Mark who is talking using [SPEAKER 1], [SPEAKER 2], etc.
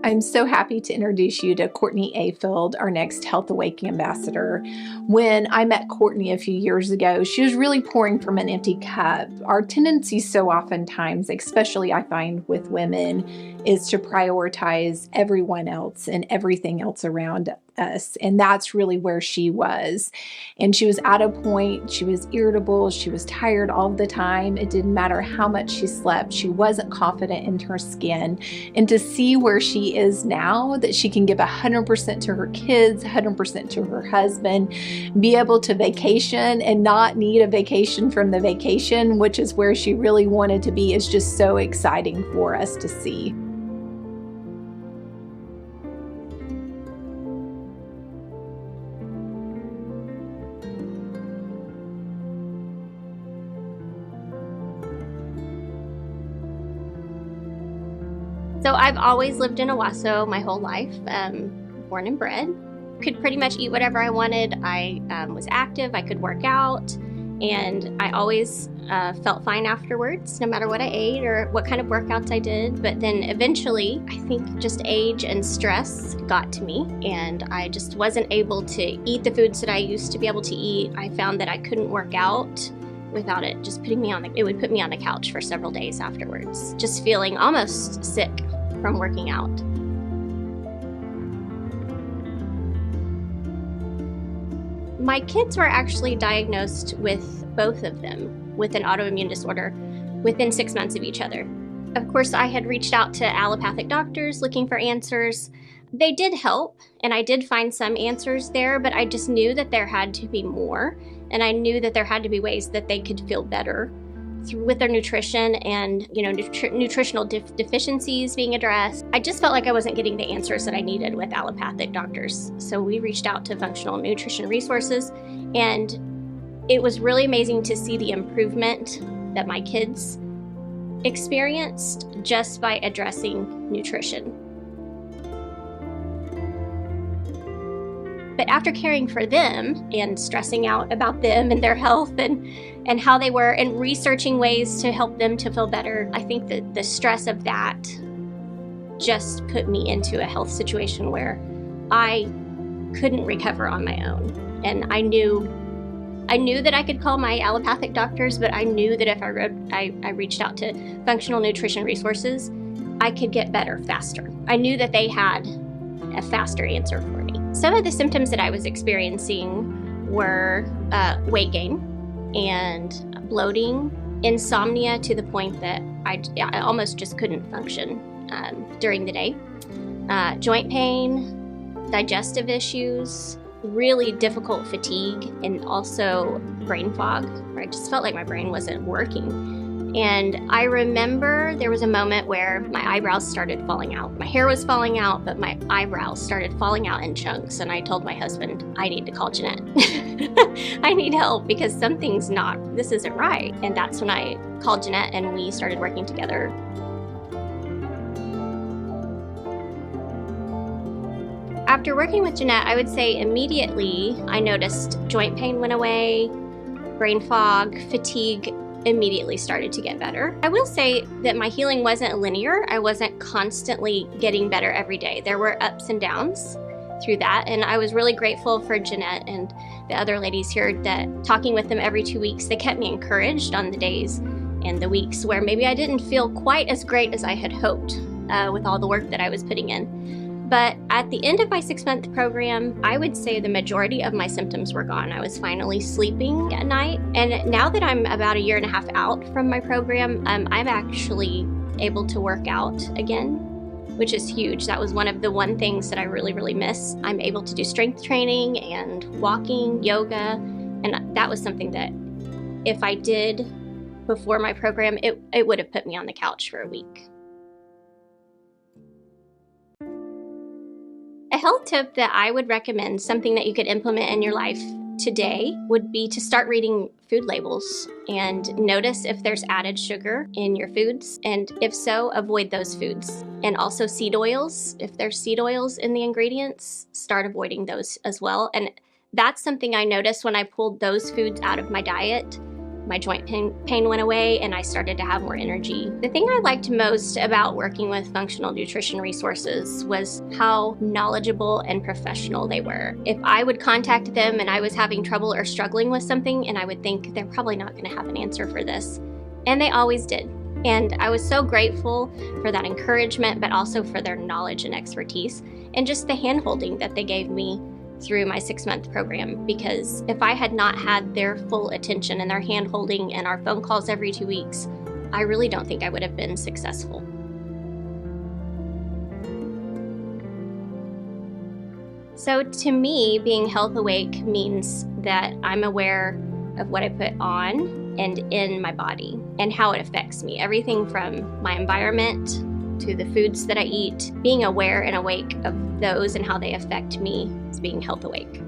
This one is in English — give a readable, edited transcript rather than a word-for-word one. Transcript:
[SPEAKER 1] I'm so happy to introduce you to Courtney Afeld, our next Health Awake ambassador. When I met Courtney a few years ago, she was really pouring from an empty cup. Our tendency so oftentimes, especially I find with women, is to prioritize everyone else and everything else around us. And that's really where she was. And she was at a point, she was irritable, she was tired all the time. It didn't matter how much she slept. She wasn't confident in her skin. And to see where she is now, that she can give 100% to her kids, 100% to her husband, be able to vacation and not need a vacation from the vacation, which is where she really wanted to be, is just so exciting for us to see.
[SPEAKER 2] So I've always lived in Owasso my whole life, born and bred. Could pretty much eat whatever I wanted. I was active, I could work out, and I always felt fine afterwards, no matter what I ate or what kind of workouts I did. But then eventually, I think just age and stress got to me, and I just wasn't able to eat the foods that I used to be able to eat. I found that I couldn't work out without it just putting me on it would put me on the couch for several days afterwards, just feeling almost sick from working out. My kids were actually diagnosed with both of them with an autoimmune disorder within 6 months of each other. Of course, I had reached out to allopathic doctors looking for answers. They did help, and I did find some answers there, but I just knew that there had to be more, and I knew that there had to be ways that they could feel better with their nutrition and, nutritional deficiencies being addressed. I just felt like I wasn't getting the answers that I needed with allopathic doctors. So we reached out to Functional Nutrition Resources, and it was really amazing to see the improvement that my kids experienced just by addressing nutrition. But after caring for them and stressing out about them and their health and how they were and researching ways to help them to feel better, I think that the stress of that just put me into a health situation where I couldn't recover on my own. And I knew that I could call my allopathic doctors, but I knew that if I reached out to Functional Nutrition Resources, I could get better faster. I knew that they had a faster answer for me. Some of the symptoms that I was experiencing were weight gain and bloating, insomnia to the point that I almost just couldn't function during the day, joint pain, digestive issues, really difficult fatigue, and also brain fog, where I just felt like my brain wasn't working. And I remember there was a moment where my eyebrows started falling out. My hair was falling out, but my eyebrows started falling out in chunks. And I told my husband, I need to call Jeanette. I need help because this isn't right. And that's when I called Jeanette and we started working together. After working with Jeanette, I would say immediately I noticed joint pain went away, brain fog, fatigue immediately started to get better. I will say that my healing wasn't linear. I wasn't constantly getting better every day. There were ups and downs through that, and I was really grateful for Jeanette and the other ladies here that talking with them every 2 weeks, they kept me encouraged on the days and the weeks where maybe I didn't feel quite as great as I had hoped with all the work that I was putting in. But at the end of my 6-month program, I would say the majority of my symptoms were gone. I was finally sleeping at night. And now that I'm about 1.5 years out from my program, I'm actually able to work out again, which is huge. That was one of the things that I really, really miss. I'm able to do strength training and walking, yoga, and that was something that if I did before my program, it would have put me on the couch for a week. A health tip that I would recommend, something that you could implement in your life today, would be to start reading food labels and notice if there's added sugar in your foods, and if so, avoid those foods. And also seed oils, if there's seed oils in the ingredients, start avoiding those as well. And that's something I noticed when I pulled those foods out of my diet, my joint pain went away and I started to have more energy. The thing I liked most about working with functional nutrition resources was how knowledgeable and professional they were. If I would contact them and I was having trouble or struggling with something, and I would think they're probably not going to have an answer for this, and they always did. And I was so grateful for that encouragement, but also for their knowledge and expertise and just the hand-holding that they gave me through my 6-month program. Because if I had not had their full attention and their hand-holding and our phone calls every 2 weeks, I really don't think I would have been successful. So to me, being health awake means that I'm aware of what I put on and in my body and how it affects me. Everything from my environment to the foods that I eat, being aware and awake of those and how they affect me is being health awake.